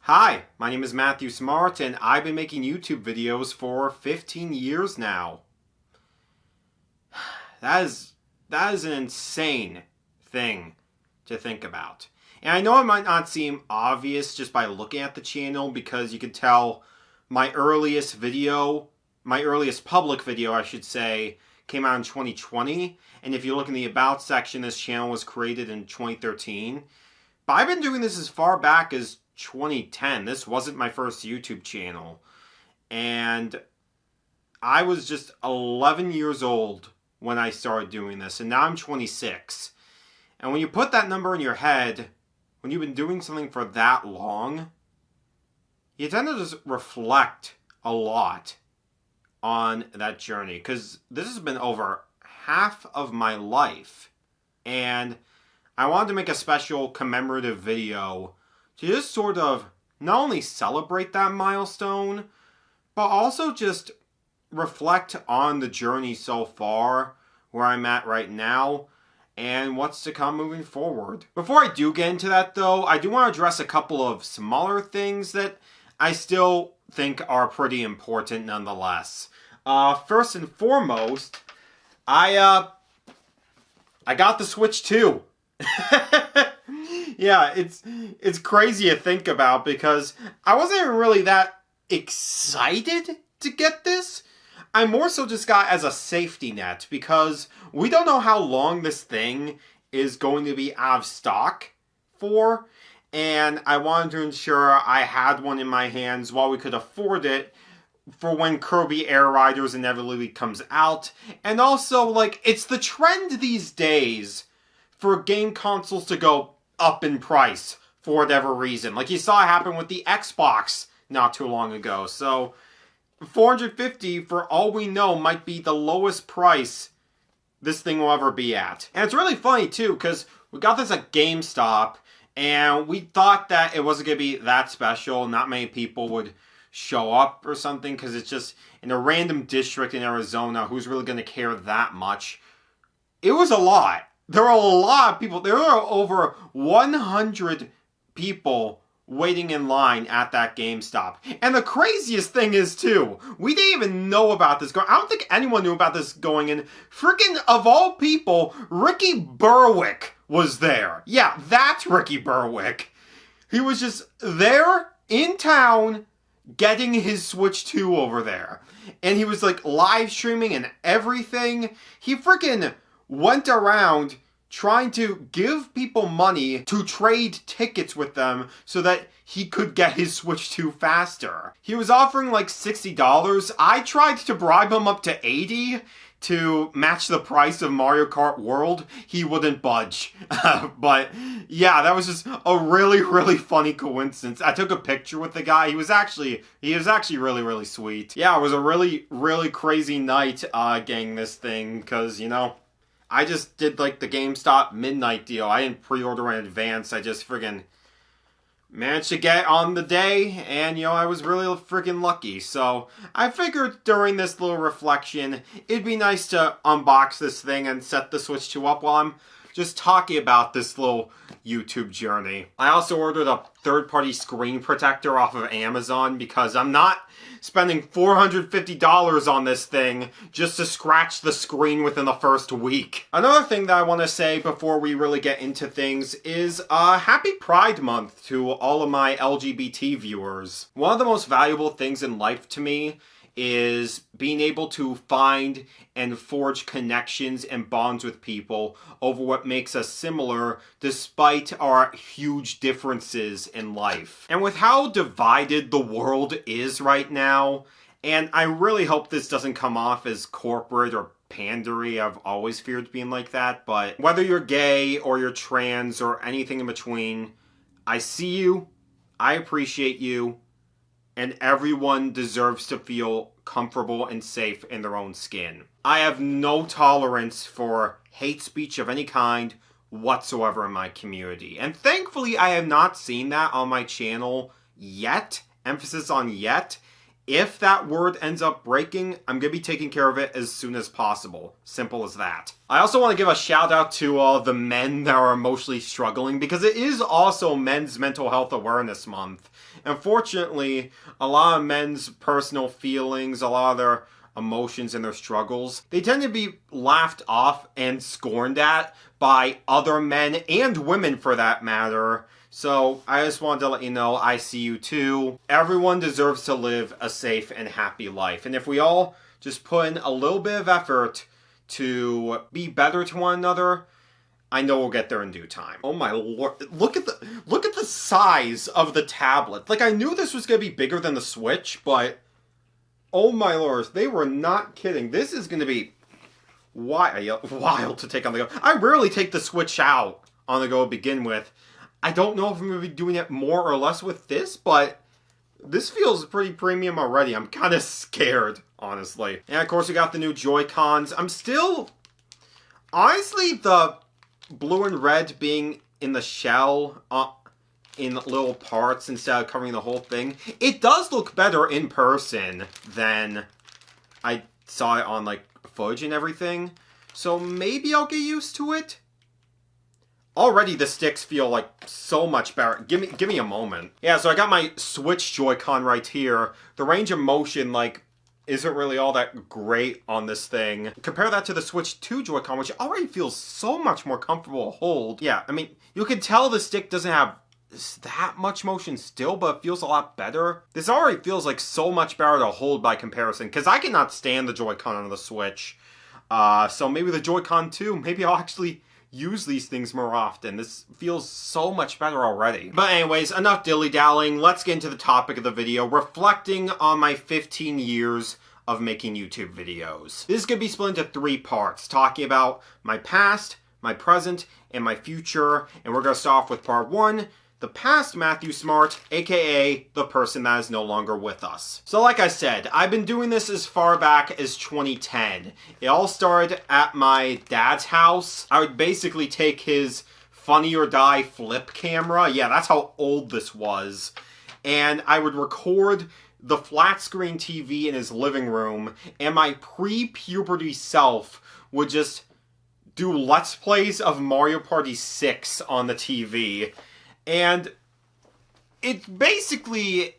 Hi, my name is Matthew Smart, and I've been making YouTube videos for 15 years now. That is an insane thing to think about. And I know it might not seem obvious just by looking at the channel, because you can tell my earliest public video, I should say, came out in 2020. And if you look in the About section, this channel was created in 2013. But I've been doing this as far back as 2010. This wasn't my first YouTube channel. And I was just 11 years old when I started doing this. And now I'm 26. And when you put that number in your head, when you've been doing something for that long, you tend to just reflect a lot on that journey. Because this has been over half of my life. And I wanted to make a special commemorative video to just sort of not only celebrate that milestone, but also just reflect on the journey so far, where I'm at right now, and what's to come moving forward. Before I do get into that though, I do want to address a couple of smaller things that I still think are pretty important nonetheless. First and foremost, I got the Switch 2. Yeah, it's crazy to think about, because I wasn't even really that excited to get this. I more so just got as a safety net, because we don't know how long this thing is going to be out of stock for, and I wanted to ensure I had one in my hands while we could afford it for when Kirby Air Riders inevitably comes out. And also, like, it's the trend these days for game consoles to go up in price for whatever reason. Like you saw it happen with the Xbox not too long ago. So $450, for all we know, might be the lowest price this thing will ever be at. And it's really funny too, because we got this at GameStop, and we thought that it wasn't going to be that special. Not many people would show up or something, because it's just in a random district in Arizona. Who's really going to care that much? It was a lot. There were a lot of people. There were over 100 people waiting in line at that GameStop. And the craziest thing is, too, we didn't even know about this. I don't think anyone knew about this going in. Freaking, of all people, Ricky Berwick was there. Yeah, that's Ricky Berwick. He was just there in town getting his Switch 2 over there. And he was, like, live streaming and everything. He freaking went around trying to give people money to trade tickets with them so that he could get his Switch 2 faster. He was offering like $60. I tried to bribe him up to $80 to match the price of Mario Kart World. He wouldn't budge. But yeah, that was just a really, really funny coincidence. I took a picture with the guy. He was actually really, really sweet. Yeah, it was a really, really crazy night getting this thing, because, you know, I just did, like, the GameStop midnight deal. I didn't pre-order in advance. I just friggin' managed to get on the day, and, you know, I was really friggin' lucky. So I figured during this little reflection, it'd be nice to unbox this thing and set the Switch 2 up while I'm just talking about this little YouTube journey. I also ordered a third-party screen protector off of Amazon, because I'm not spending $450 on this thing just to scratch the screen within the first week. Another thing that I want to say before we really get into things is happy Pride Month to all of my LGBT viewers. One of the most valuable things in life to me is being able to find and forge connections and bonds with people over what makes us similar despite our huge differences in life. And with how divided the world is right now, and I really hope this doesn't come off as corporate or pandery, I've always feared being like that, but whether you're gay or you're trans or anything in between, I see you, I appreciate you, and everyone deserves to feel comfortable and safe in their own skin. I have no tolerance for hate speech of any kind whatsoever in my community. And thankfully, I have not seen that on my channel yet. Emphasis on yet. If that word ends up breaking, I'm going to be taking care of it as soon as possible. Simple as that. I also want to give a shout out to the men that are emotionally struggling, because it is also Men's Mental Health Awareness Month. Unfortunately, a lot of men's personal feelings, a lot of their emotions and their struggles, they tend to be laughed off and scorned at by other men and women for that matter. So, I just wanted to let you know, I see you too. Everyone deserves to live a safe and happy life. And if we all just put in a little bit of effort to be better to one another, I know we'll get there in due time. Oh my lord, look at the size of the tablet. Like, I knew this was going to be bigger than the Switch, but oh my lord, they were not kidding. This is going to be wild to take on the go. I rarely take the Switch out on the go to begin with. I don't know if I'm going to be doing it more or less with this, but this feels pretty premium already. I'm kind of scared, honestly. And of course, we got the new Joy-Cons. I'm still... Honestly, the blue and red being in the shell, in little parts instead of covering the whole thing, it does look better in person than I saw it on, like, footage and everything. So maybe I'll get used to it. Already the sticks feel like so much better. Give me a moment. Yeah, so I got my Switch Joy-Con right here. The range of motion, like, isn't really all that great on this thing. Compare that to the Switch 2 Joy-Con, which already feels so much more comfortable to hold. Yeah, I mean, you can tell the stick doesn't have that much motion still, but it feels a lot better. This already feels like so much better to hold by comparison, because I cannot stand the Joy-Con on the Switch. So maybe the Joy-Con 2, maybe I'll actually use these things more often. This feels so much better already. But anyways, enough dilly-dallying. Let's get into the topic of the video, reflecting on my 15 years of making YouTube videos. This is going to be split into 3 parts, talking about my past, my present, and my future. And we're going to start off with part 1, the past Matthew Smart, aka the person that is no longer with us. So like I said, I've been doing this as far back as 2010. It all started at my dad's house. I would basically take his Funny or Die flip camera. Yeah, that's how old this was. And I would record the flat screen TV in his living room, and my pre-puberty self would just do Let's Plays of Mario Party 6 on the TV. And it basically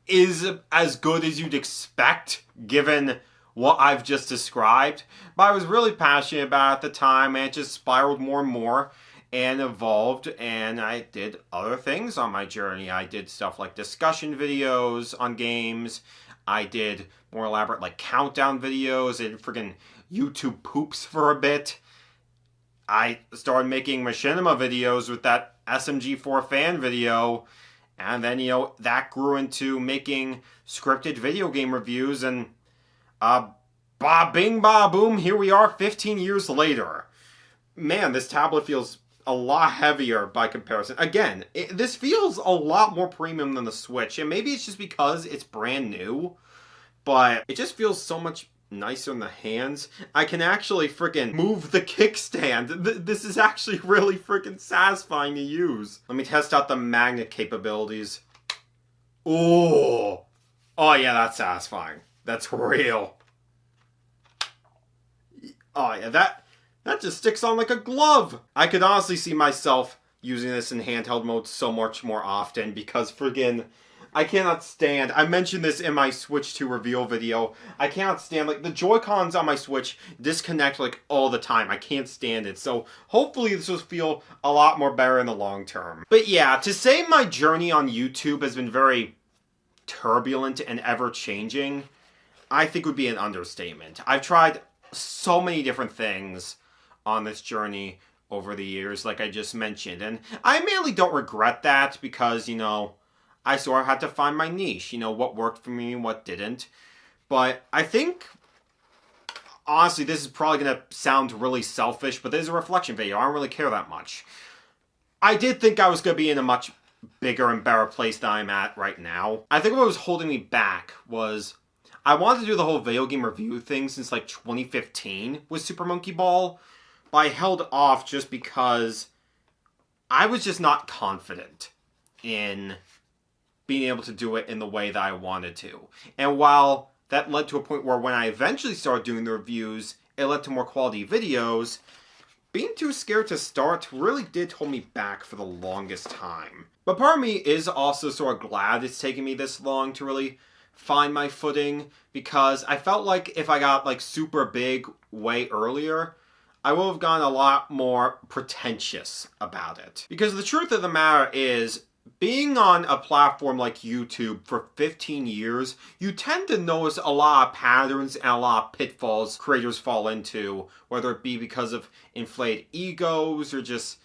is as good as you'd expect, given what I've just described. But I was really passionate about it at the time, and it just spiraled more and more and evolved, and I did other things on my journey. I did stuff like discussion videos on games. I did more elaborate, like, countdown videos and friggin' YouTube poops for a bit. I started making machinima videos with that SMG4 fan video, and then, you know, that grew into making scripted video game reviews, and ba bing ba boom, here we are 15 years later. Man, this tablet feels a lot heavier by comparison. Again, this feels a lot more premium than the Switch, and maybe it's just because it's brand new, but it just feels so much nicer in the hands. I can actually freaking move the kickstand. This is actually really freaking satisfying to use. Let me test out the magnet capabilities. Ooh. Oh yeah, that's satisfying. That's real. Oh yeah, that just sticks on like a glove. I could honestly see myself using this in handheld mode so much more often, because friggin' I cannot stand, I mentioned this in my Switch 2 reveal video, I cannot stand, like, the Joy-Cons on my Switch disconnect, like, all the time. I can't stand it. So, hopefully this will feel a lot more better in the long term. But yeah, to say my journey on YouTube has been very turbulent and ever-changing, I think would be an understatement. I've tried so many different things on this journey over the years, like I just mentioned, and I mainly don't regret that, because, you know, I sort of had to find my niche, you know, what worked for me and what didn't. But I think, honestly, this is probably going to sound really selfish, but this is a reflection video. I don't really care that much. I did think I was going to be in a much bigger and better place than I'm at right now. I think what was holding me back was I wanted to do the whole video game review thing since like 2015 with Super Monkey Ball, but I held off just because I was just not confident in being able to do it in the way that I wanted to. And while that led to a point where when I eventually started doing the reviews, it led to more quality videos, being too scared to start really did hold me back for the longest time. But part of me is also sort of glad it's taken me this long to really find my footing, because I felt like if I got like super big way earlier, I would have gotten a lot more pretentious about it. Because the truth of the matter is, being on a platform like YouTube for 15 years, you tend to notice a lot of patterns and a lot of pitfalls creators fall into, whether it be because of inflated egos or just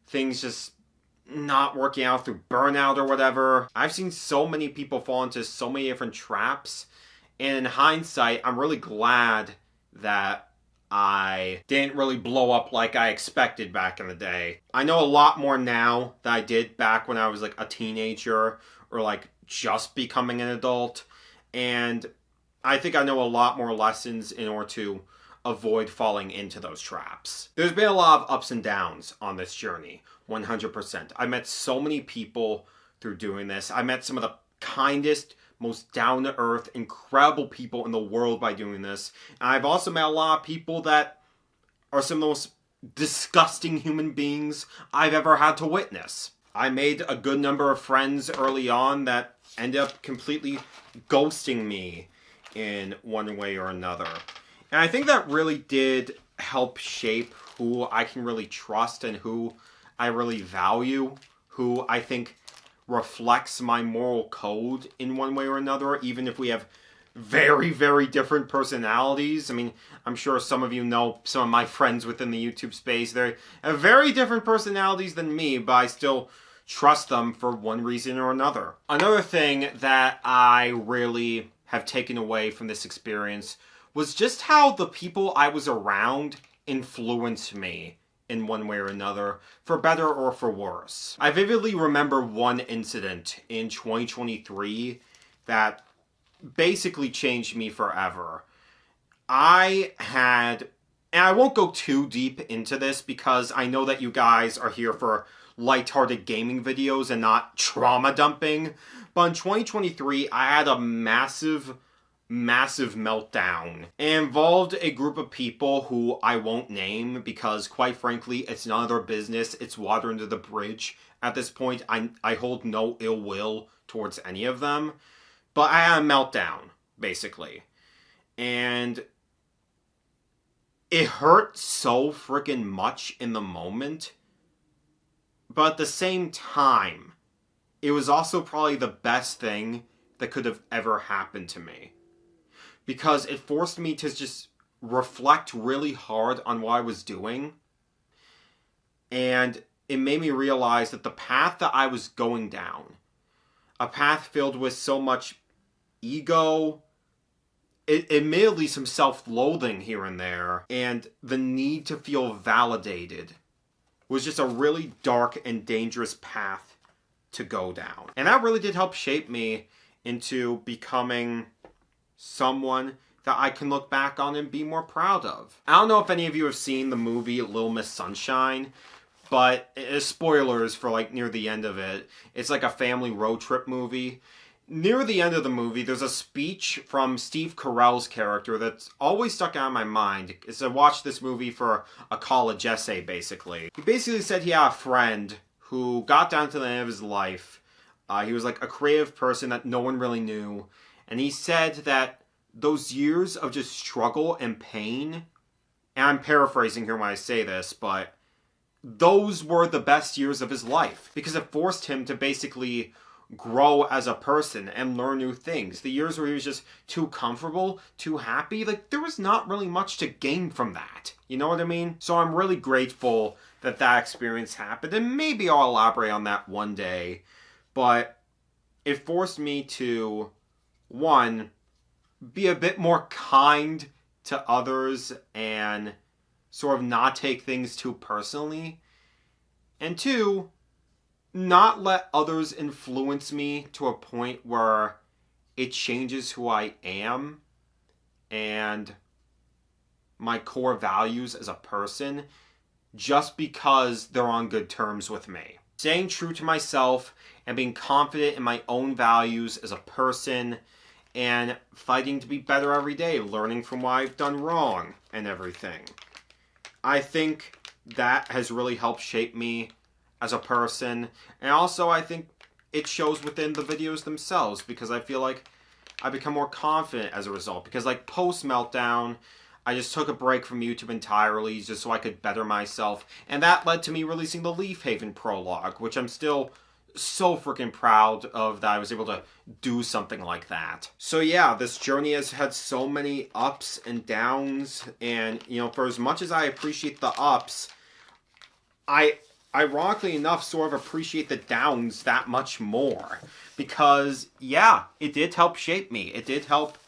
things just not working out through burnout or whatever. I've seen so many people fall into so many different traps, and in hindsight, I'm really glad that I didn't really blow up like I expected back in the day. I know a lot more now than I did back when I was like a teenager or like just becoming an adult. And I think I know a lot more lessons in order to avoid falling into those traps. There's been a lot of ups and downs on this journey, 100%. I met so many people through doing this. I met some of the kindest, most down-to-earth, incredible people in the world by doing this. And I've also met a lot of people that are some of the most disgusting human beings I've ever had to witness. I made a good number of friends early on that ended up completely ghosting me in one way or another. And I think that really did help shape who I can really trust and who I really value, who I think reflects my moral code in one way or another, even if we have very, very different personalities. I mean, I'm sure some of you know some of my friends within the YouTube space. They have very different personalities than me, but I still trust them for one reason or another. Another thing that I really have taken away from this experience was just how the people I was around influenced me in one way or another, for better or for worse. I vividly remember one incident in 2023 that basically changed me forever. And I won't go too deep into this because I know that you guys are here for lighthearted gaming videos and not trauma dumping, but in 2023 I had a massive meltdown. It involved a group of people who I won't name because, quite frankly, it's none of their business. It's water under the bridge. At this point, I hold no ill will towards any of them. But I had a meltdown, basically. And it hurt so freaking much in the moment. But at the same time, it was also probably the best thing that could have ever happened to me. Because it forced me to just reflect really hard on what I was doing. And it made me realize that the path that I was going down, a path filled with so much ego, admittedly some self-loathing here and there, and the need to feel validated, was just a really dark and dangerous path to go down. And that really did help shape me into becoming someone that I can look back on and be more proud of. I don't know if any of you have seen the movie Little Miss Sunshine, but spoilers for like near the end of it. It's like a family road trip movie. Near the end of the movie, there's a speech from Steve Carell's character that's always stuck out in my mind. It's I watched this movie for a college essay, basically. He basically said he had a friend who got down to the end of his life. He was like a creative person that no one really knew. And he said that those years of just struggle and pain, and I'm paraphrasing here when I say this, but those were the best years of his life. Because it forced him to basically grow as a person and learn new things. The years where he was just too comfortable, too happy, like there was not really much to gain from that. You know what I mean? So I'm really grateful that that experience happened, and maybe I'll elaborate on that one day. But it forced me to, one, be a bit more kind to others and sort of not take things too personally. And two, not let others influence me to a point where it changes who I am and my core values as a person just because they're on good terms with me. staying true to myself and being confident in my own values as a person and fighting to be better every day, learning from what I've done wrong and everything. I think that has really helped shape me as a person, and also I think it shows within the videos themselves, because I feel like I become more confident as a result, because like post Meltdown, I just took a break from YouTube entirely just so I could better myself, and that led to me releasing the Leaf Haven prologue, which I'm still so freaking proud of, that I was able to do something like that. So yeah, this journey has had so many ups and downs, and you know, for as much as I appreciate the ups, I ironically enough sort of appreciate the downs that much more, because yeah, it did help shape me. It did help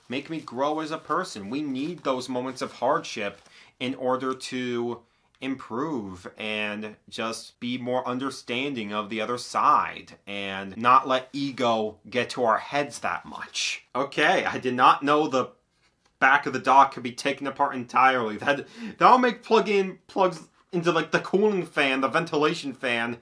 make me grow as a person. We need those moments of hardship in order to improve and just be more understanding of the other side and not let ego get to our heads that much. Okay, I did not know the back of the dock could be taken apart entirely. That'll make plugs into like the cooling fan, the ventilation fan,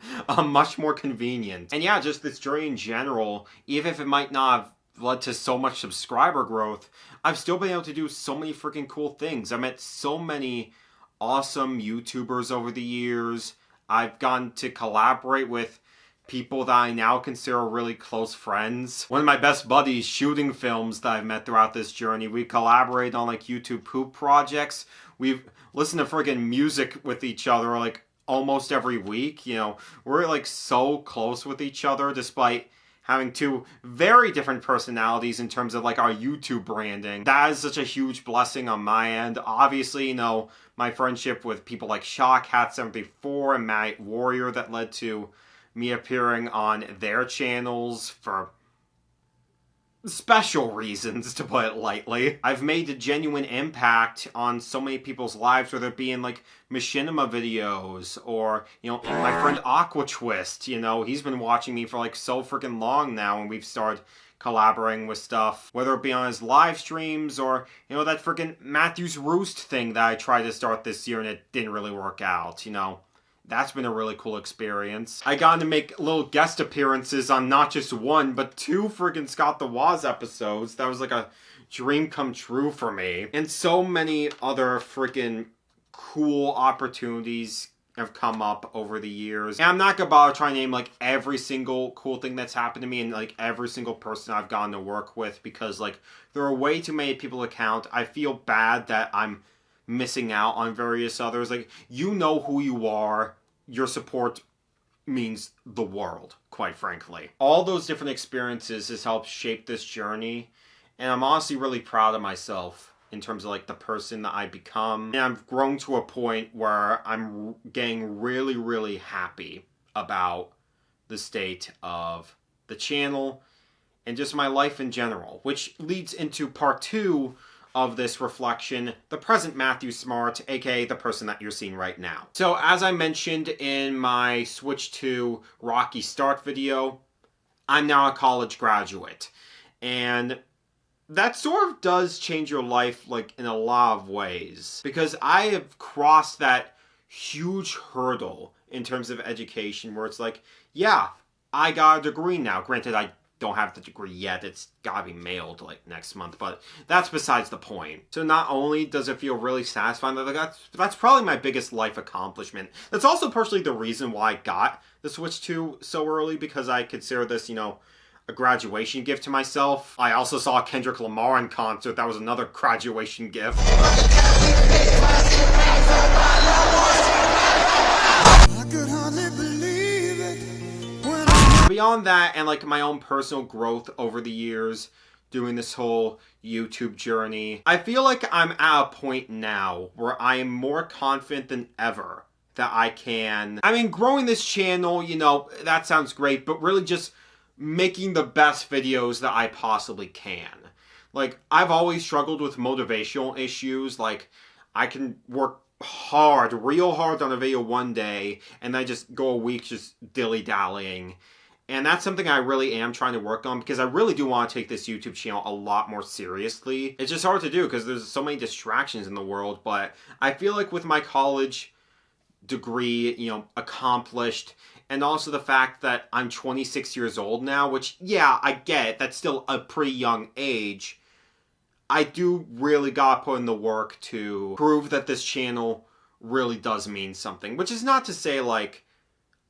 much more convenient. And yeah, just this journey in general, even if it might not have led to so much subscriber growth, I've still been able to do so many freaking cool things. I met so many awesome YouTubers over the years. I've gotten to collaborate with people that I now consider really close friends. One of my best buddies, shooting films that I've met throughout this journey. We collaborate on like YouTube poop projects. We've listened to friggin' music with each other like almost every week. You know, we're like so close with each other despite having two very different personalities in terms of like our YouTube branding. That is such a huge blessing on my end. Obviously, you know, my friendship with people like ShawCat74 and Matt Warrior that led to me appearing on their channels for special reasons, to put it lightly. I've made a genuine impact on so many people's lives, whether it be in like machinima videos or, you know, my friend Aqua Twist, you know, he's been watching me for like so freaking long now, and we've started collaborating with stuff, whether it be on his live streams or, you know, that freaking Matthew's Roost thing that I tried to start this year and it didn't really work out, you know. That's been a really cool experience. I got to make little guest appearances on not just one, but two friggin' Scott the Woz episodes. That was like a dream come true for me. And so many other freaking cool opportunities have come up over the years. And I'm not gonna bother trying to name like every single cool thing that's happened to me and like every single person I've gotten to work with, because like there are way too many people to count. I feel bad that I'm missing out on various others. Like, you know who you are. Your support means the world, quite frankly. All those different experiences has helped shape this journey, and I'm honestly really proud of myself in terms of like the person that I've become. And I've grown to a point where I'm getting really, really happy about the state of the channel and just my life in general, which leads into part 2 of this reflection, the present Matthew Smart, aka the person that you're seeing right now. So as I mentioned in my Switch to Rocky Start video, I'm now a college graduate. And that sort of does change your life like in a lot of ways, because I have crossed that huge hurdle in terms of education where it's like, yeah, I got a degree now. Granted, I don't have the degree yet. It's gotta be mailed like next month, but that's besides the point. So not only does it feel really satisfying, that's probably my biggest life accomplishment. That's also partially the reason why I got the Switch 2 so early, because I consider this, you know, a graduation gift to myself. I also saw Kendrick Lamar in concert. That was another graduation gift. I could hardly believe it. Beyond that, and like my own personal growth over the years doing this whole YouTube journey, I feel like I'm at a point now where I am more confident than ever that I can, growing this channel, you know, that sounds great, but really just making the best videos that I possibly can. Like, I've always struggled with motivational issues. Like, I can work hard, real hard on a video one day, and then just go a week just dilly-dallying. And that's something I really am trying to work on, because I really do want to take this YouTube channel a lot more seriously. It's just hard to do because there's so many distractions in the world, but I feel like with my college degree, you know, accomplished, and also the fact that I'm 26 years old now, which, yeah, I get, that's still a pretty young age. I do really gotta put in the work to prove that this channel really does mean something, which is not to say, like,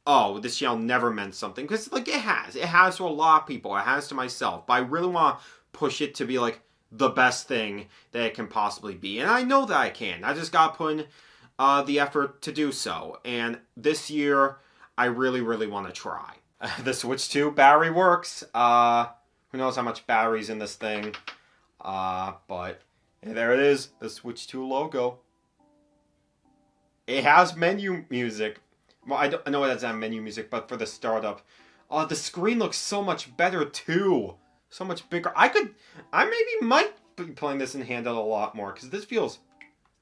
oh, this channel never meant something, because, like, it has. It has to a lot of people. It has to myself. But I really want to push it to be, like, the best thing that it can possibly be. And I know that I can. I just got to put in the effort to do so. And this year, I really, really want to try. The Switch 2 battery works. Who knows how much battery's in this thing. But there it is. The Switch 2 logo. It has menu music. Well, I know that's not menu music, but for the startup. The screen looks so much better, too. So much bigger. I maybe might be playing this in handheld a lot more, because this feels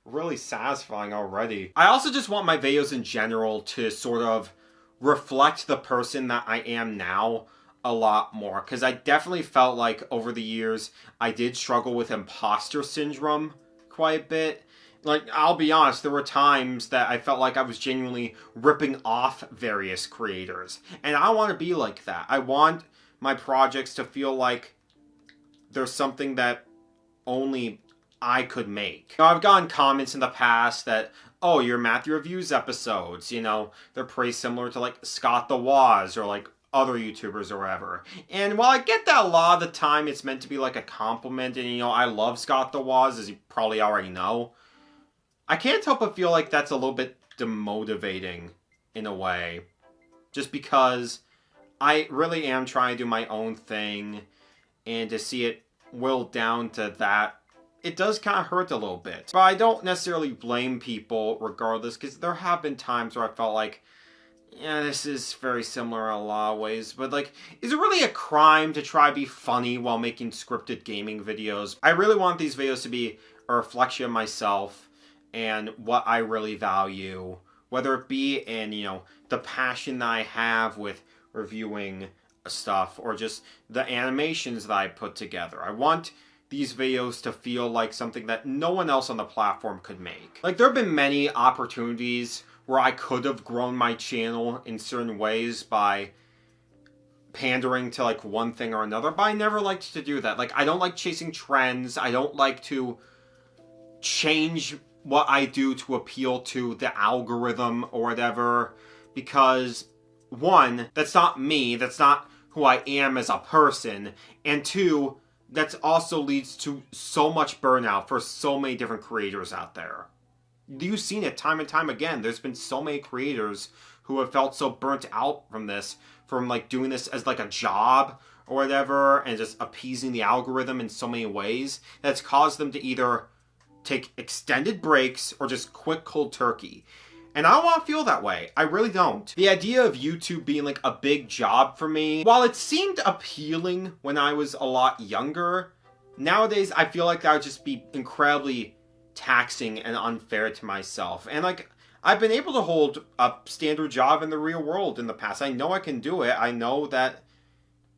really satisfying already. I also just want my videos in general to sort of reflect the person that I am now a lot more, because I definitely felt like over the years, I did struggle with imposter syndrome quite a bit. Like, I'll be honest, there were times that I felt like I was genuinely ripping off various creators. And I want to be like that. I want my projects to feel like there's something that only I could make. Now, I've gotten comments in the past that, oh, your Matthew Reviews episodes, you know, they're pretty similar to, like, Scott the Woz or, like, other YouTubers or whatever. And while I get that a lot of the time, it's meant to be, like, a compliment, and, you know, I love Scott the Woz, as you probably already know. I can't help but feel like that's a little bit demotivating in a way. Just because I really am trying to do my own thing, and to see it whittled down to that, it does kind of hurt a little bit. But I don't necessarily blame people regardless, because there have been times where I felt like, yeah, this is very similar in a lot of ways, but, like, is it really a crime to try to be funny while making scripted gaming videos? I really want these videos to be a reflection of myself and what I really value, whether it be in, you know, the passion that I have with reviewing stuff, or just the animations that I put together. I want these videos to feel like something that no one else on the platform could make. Like, there have been many opportunities where I could have grown my channel in certain ways by pandering to, like, one thing or another, but I never liked to do that. Like, I don't like chasing trends. I don't like to change what I do to appeal to the algorithm or whatever, because, one, that's not me, that's not who I am as a person, and two, that also leads to so much burnout for so many different creators out there. You've seen it time and time again. There's been so many creators who have felt so burnt out from this, from, like, doing this as, like, a job or whatever, and just appeasing the algorithm in so many ways, that's caused them to either take extended breaks or just quit cold turkey. And I don't want to feel that way. I really don't. The idea of YouTube being, like, a big job for me, while it seemed appealing when I was a lot younger, nowadays I feel like that would just be incredibly taxing and unfair to myself. And, like, I've been able to hold a standard job in the real world in the past. I know I can do it. I know that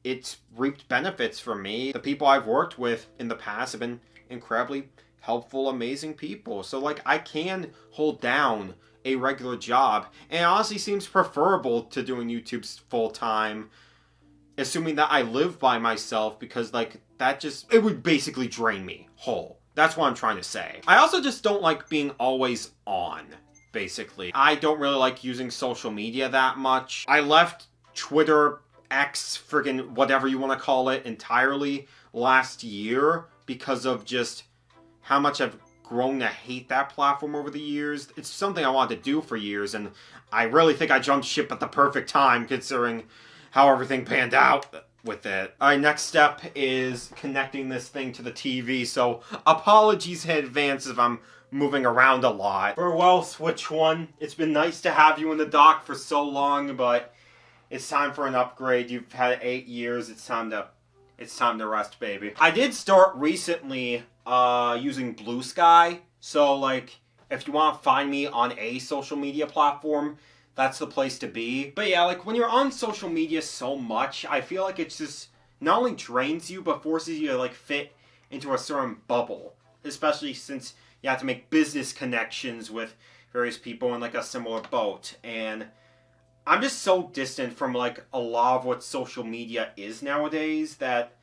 it's reaped benefits for me. The people I've worked with in the past have been incredibly helpful, amazing people. So, like, I can hold down a regular job, and it honestly seems preferable to doing YouTube full-time, assuming that I live by myself, because, like, that just, it would basically drain me whole. That's what I'm trying to say. I also just don't like being always on, basically. I don't really like using social media that much. I left Twitter, X, friggin' whatever you want to call it, entirely last year because of just how much I've grown to hate that platform over the years. It's something I wanted to do for years, and I really think I jumped ship at the perfect time, considering how everything panned out with it. Alright, next step is connecting this thing to the TV, so apologies in advance if I'm moving around a lot. Farewell, Switch 1. It's been nice to have you in the dock for so long, but it's time for an upgrade. You've had 8 years. It's time to rest, baby. I did start recently using Blue Sky, so, like, if you want to find me on a social media platform, that's the place to be. But yeah, like, when you're on social media so much, I feel like it's just not only drains you, but forces you to, like, fit into a certain bubble, especially since you have to make business connections with various people in, like, a similar boat. And I'm just so distant from like a lot of what social media is nowadays that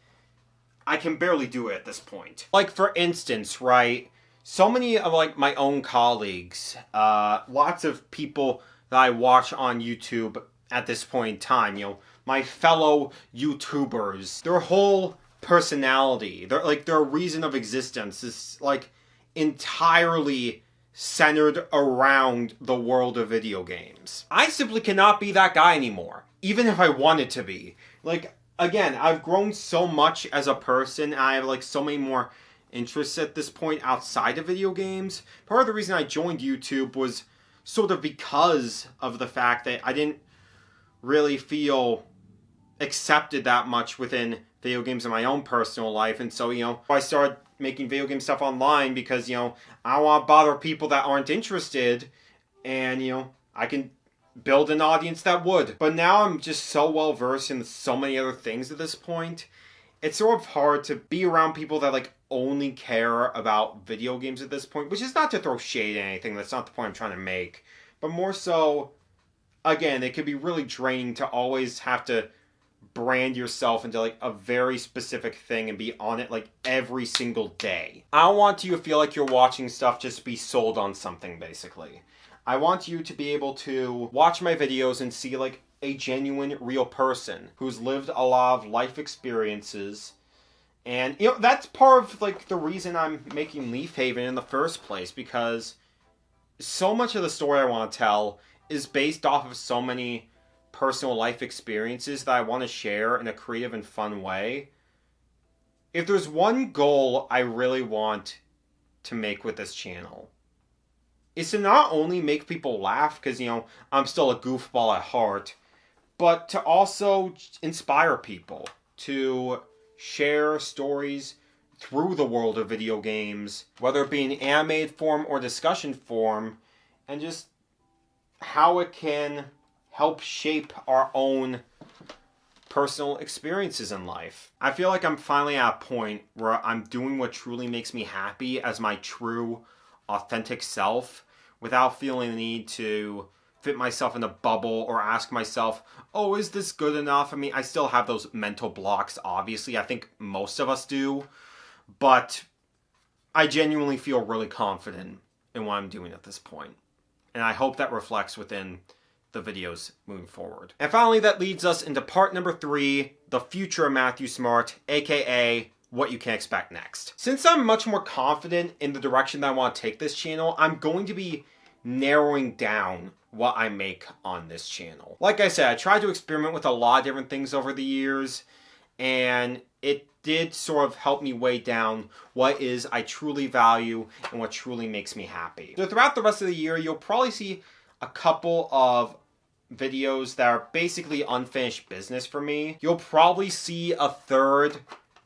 I can barely do it at this point. Like for instance, right? So many of like my own colleagues, lots of people that I watch on YouTube at this point in time, my fellow YouTubers, their whole personality, their reason of existence is like entirely centered around the world of video games. I simply cannot be that guy anymore, even if I wanted to be. Like, again, I've grown so much as a person, and I have like so many more interests at this point outside of video games. Part of the reason I joined YouTube was sort of because of the fact that I didn't really feel accepted that much within video games in my own personal life, and so, I started making video game stuff online because, I don't want to bother people that aren't interested, and, I can build an audience that would. But now I'm just so well versed in so many other things at this point, it's sort of hard to be around people that, like, only care about video games at this point, which is not to throw shade at anything, that's not the point I'm trying to make, but more so, again, it can be really draining to always have to brand yourself into like a very specific thing and be on it like every single day. I don't want you to feel like you're watching stuff just to be sold on something, basically. I want you to be able to watch my videos and see like a genuine, real person who's lived a lot of life experiences. And, that's part of like the reason I'm making Leaf Haven in the first place, because so much of the story I want to tell is based off of so many personal life experiences that I want to share in a creative and fun way. If there's one goal I really want to make with this channel, is to not only make people laugh, because, I'm still a goofball at heart, but to also inspire people to share stories through the world of video games, whether it be in animated form or discussion form, and just how it can help shape our own personal experiences in life. I feel like I'm finally at a point where I'm doing what truly makes me happy as my true, authentic self, without feeling the need to fit myself in a bubble or ask myself, oh, is this good enough? I mean, I still have those mental blocks, obviously. I think most of us do. But I genuinely feel really confident in what I'm doing at this point. And I hope that reflects within the videos moving forward. And finally, that leads us into part number 3, the future of Matthew Smart, aka what you can expect next. Since I'm much more confident in the direction that I want to take this channel, I'm going to be narrowing down what I make on this channel. Like I said, I tried to experiment with a lot of different things over the years, and it did sort of help me weigh down what is I truly value and what truly makes me happy. So throughout the rest of the year, you'll probably see a couple of videos that are basically unfinished business for me. You'll probably see a third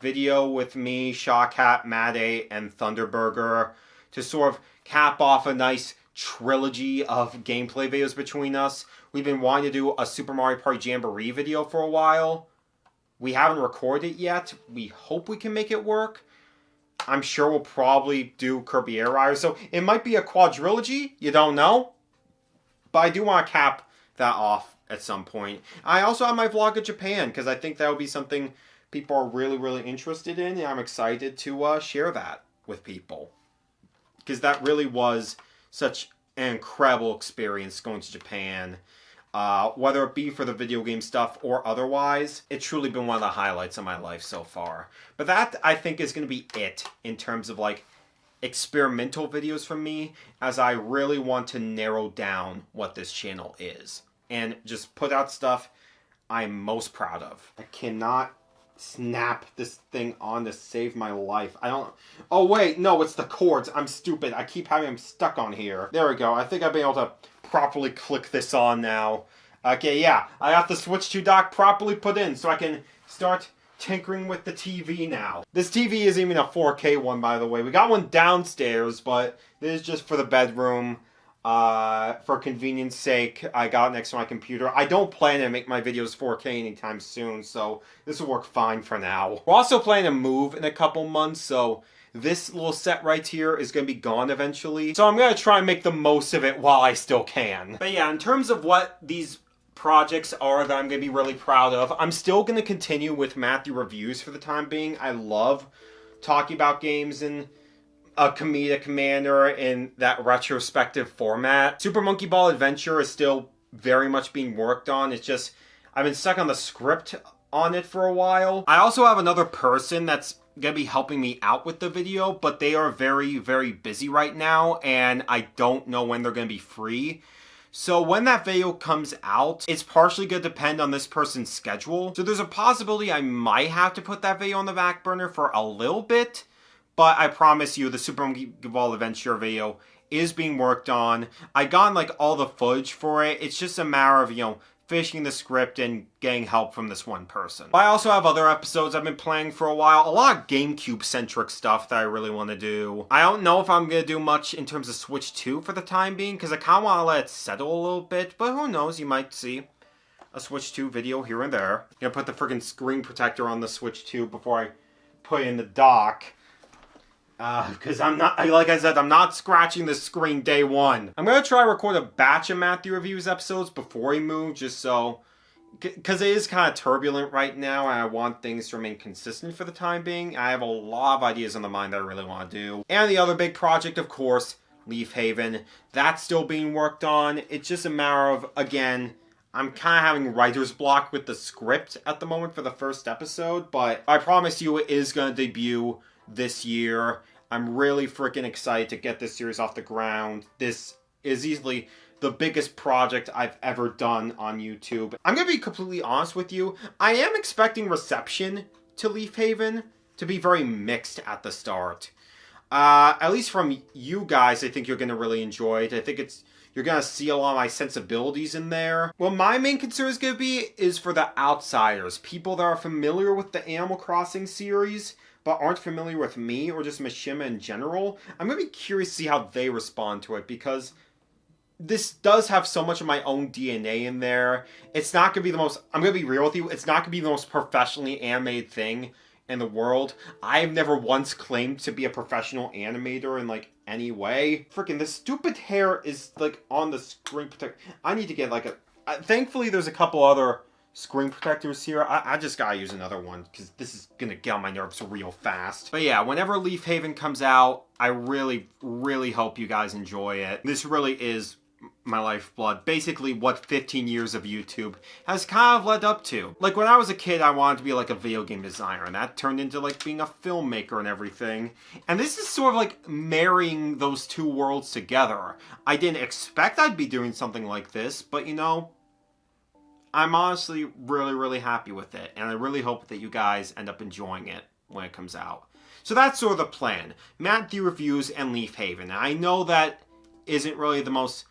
video with me, Shawcat, Made, and Thunderburger to sort of cap off a nice trilogy of gameplay videos between us. We've been wanting to do a Super Mario Party Jamboree video for a while. We haven't recorded it yet. We hope we can make it work. I'm sure we'll probably do Kirby Air Rider, so it might be a quadrilogy, you don't know. But I do want to cap that off at some point. I also have my vlog of Japan, because I think that would be something people are really, really interested in, and I'm excited to share that with people. Because that really was such an incredible experience going to Japan. Whether it be for the video game stuff or otherwise, it's truly been one of the highlights of my life so far. But that, I think, is going to be it in terms of, like, experimental videos from me, as I really want to narrow down what this channel is and just put out stuff I'm most proud of. I cannot snap this thing on to save my life. I don't... Oh wait, no, it's the cords. I'm stupid. I keep having them stuck on here. There we go. I think I've been able to properly click this on now. Okay, yeah, I got the Switch 2 dock properly put in so I can start tinkering with the TV now. This TV isn't even a 4K one, by the way. We got one downstairs, but this is just for the bedroom. For convenience sake, I got it next to my computer. I don't plan to make my videos 4K anytime soon, so this will work fine for now. We're also planning to move in a couple months, so this little set right here is going to be gone eventually. So I'm going to try and make the most of it while I still can. But yeah, in terms of what these projects are that I'm going to be really proud of. I'm still going to continue with Matthew reviews for the time being. I love talking about games in a comedic manner in that retrospective format. Super Monkey Ball Adventure is still very much being worked on. It's just, I've been stuck on the script on it for a while. I also have another person that's gonna be helping me out with the video, but they are very, very busy right now, and I don't know when they're gonna be free. So when that video comes out, it's partially going to depend on this person's schedule. So there's a possibility I might have to put that video on the back burner for a little bit. But I promise you, the Super Monkey Ball Adventure video is being worked on. I got like all the footage for it. It's just a matter of, finishing the script and getting help from this one person. But I also have other episodes I've been planning for a while. A lot of GameCube-centric stuff that I really want to do. I don't know if I'm going to do much in terms of Switch 2 for the time being, because I kind of want to let it settle a little bit. But who knows, you might see a Switch 2 video here and there. I'm going to put the freaking screen protector on the Switch 2 before I put it in the dock. Because I'm not, like I said, I'm not scratching the screen day one. I'm going to try to record a batch of Matthew Reviews episodes before he moves, just so, because it is kind of turbulent right now, and I want things to remain consistent for the time being. I have a lot of ideas on the mind that I really want to do. And the other big project, of course, Leaf Haven. That's still being worked on. It's just a matter of, again, I'm kind of having writer's block with the script at the moment for the first episode, but I promise you it is going to debut this year. I'm really freaking excited to get this series off the ground. This is easily the biggest project I've ever done on YouTube. I'm going to be completely honest with you. I am expecting reception to Leaf Haven to be very mixed at the start. At least from you guys, I think you're going to really enjoy it. I think you're going to see a lot of my sensibilities in there. What my main concern is going to be is for the outsiders. People that are familiar with the Animal Crossing series, but aren't familiar with me or just Mishima in general. I'm going to be curious to see how they respond to it, because this does have so much of my own DNA in there. It's not going to be the most, I'm going to be real with you, it's not going to be the most professionally animated thing in the world. I've never once claimed to be a professional animator in, like, any way. Freaking, this stupid hair is, like, on the screen protector. I need to get, like, thankfully, there's a couple other screen protectors here. I just gotta use another one, because this is gonna get on my nerves real fast. But yeah, whenever Leaf Haven comes out, I really, really hope you guys enjoy it. This really is my lifeblood. Basically what 15 years of YouTube has kind of led up to. Like, when I was a kid, I wanted to be like a video game designer, and that turned into like being a filmmaker and everything. And this is sort of like marrying those two worlds together. I didn't expect I'd be doing something like this, but I'm honestly really, really happy with it, and I really hope that you guys end up enjoying it when it comes out. So that's sort of the plan. Matthew Reviews and Leaf Haven. And I know that isn't really the most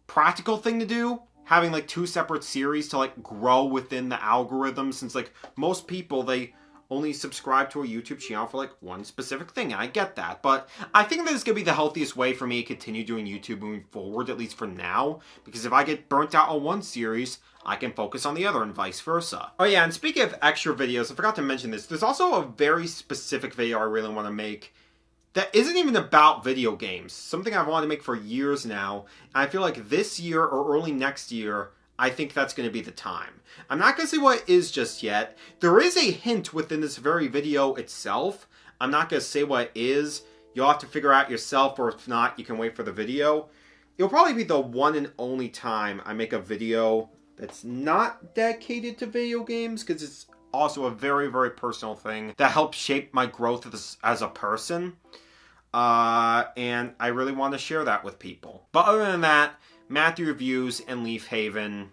practical thing to do, having like two separate series to like grow within the algorithm, since like most people, they only subscribe to a YouTube channel for like one specific thing. I get that, but I think that is going to be the healthiest way for me to continue doing YouTube moving forward, at least for now, because if I get burnt out on one series, I can focus on the other and vice versa. Oh yeah, and speaking of extra videos, I forgot to mention this, there's also a very specific video I really want to make that isn't even about video games. Something I've wanted to make for years now, and I feel like this year or early next year, I think that's going to be the time. I'm not going to say what it is just yet. There is a hint within this very video itself. I'm not going to say what it is. You'll have to figure out yourself, or if not, you can wait for the video. It'll probably be the one and only time I make a video that's not dedicated to video games, because it's also a very, very personal thing that helps shape my growth as a person. And I really want to share that with people. But other than that, Matthew Reviews and Leaf Haven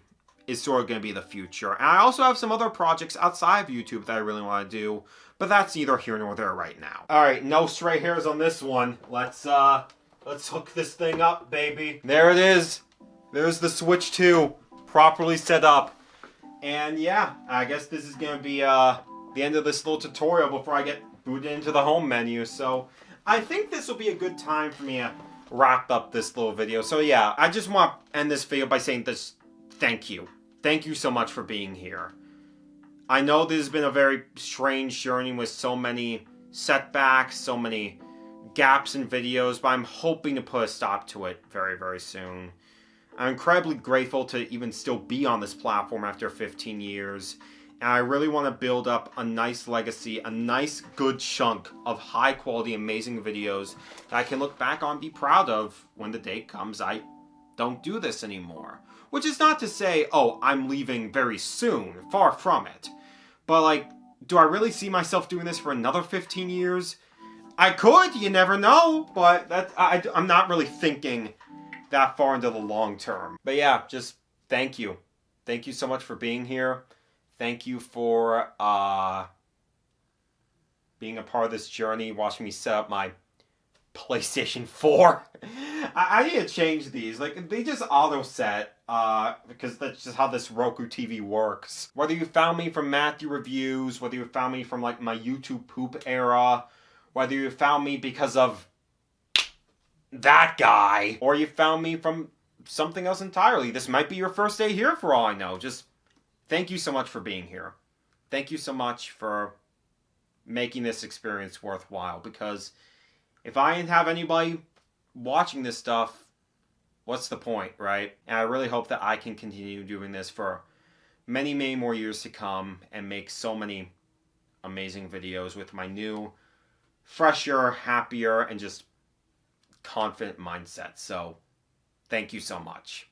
is sort of going to be the future. And I also have some other projects outside of YouTube that I really want to do, but that's neither here nor there right now. Alright, no stray hairs on this one. Let's hook this thing up, baby. There it is. There's the Switch 2, properly set up. And yeah, I guess this is going to be the end of this little tutorial before I get booted into the home menu. So I think this will be a good time for me to wrap up this little video. So yeah, I just want to end this video by saying this. Thank you. Thank you so much for being here. I know this has been a very strange journey with so many setbacks, so many gaps in videos, but I'm hoping to put a stop to it very, very soon. I'm incredibly grateful to even still be on this platform after 15 years. And I really want to build up a nice legacy, a nice good chunk of high quality, amazing videos that I can look back on and be proud of when the day comes I don't do this anymore. Which is not to say, oh, I'm leaving very soon. Far from it. But, like, do I really see myself doing this for another 15 years? I could, you never know. But I'm not really thinking that far into the long term. But yeah, just thank you. Thank you so much for being here. Thank you for being a part of this journey, watching me set up my PlayStation 4. I need to change these. Like, they just auto-set, because that's just how this Roku TV works. Whether you found me from Matthew Reviews, whether you found me from, like, my YouTube poop era, whether you found me because of that guy, or you found me from something else entirely. This might be your first day here for all I know. Just thank you so much for being here. Thank you so much for making this experience worthwhile, because if I didn't have anybody watching this stuff, what's the point, right? And I really hope that I can continue doing this for many, many more years to come and make so many amazing videos with my new, fresher, happier, and just confident mindset. So, thank you so much.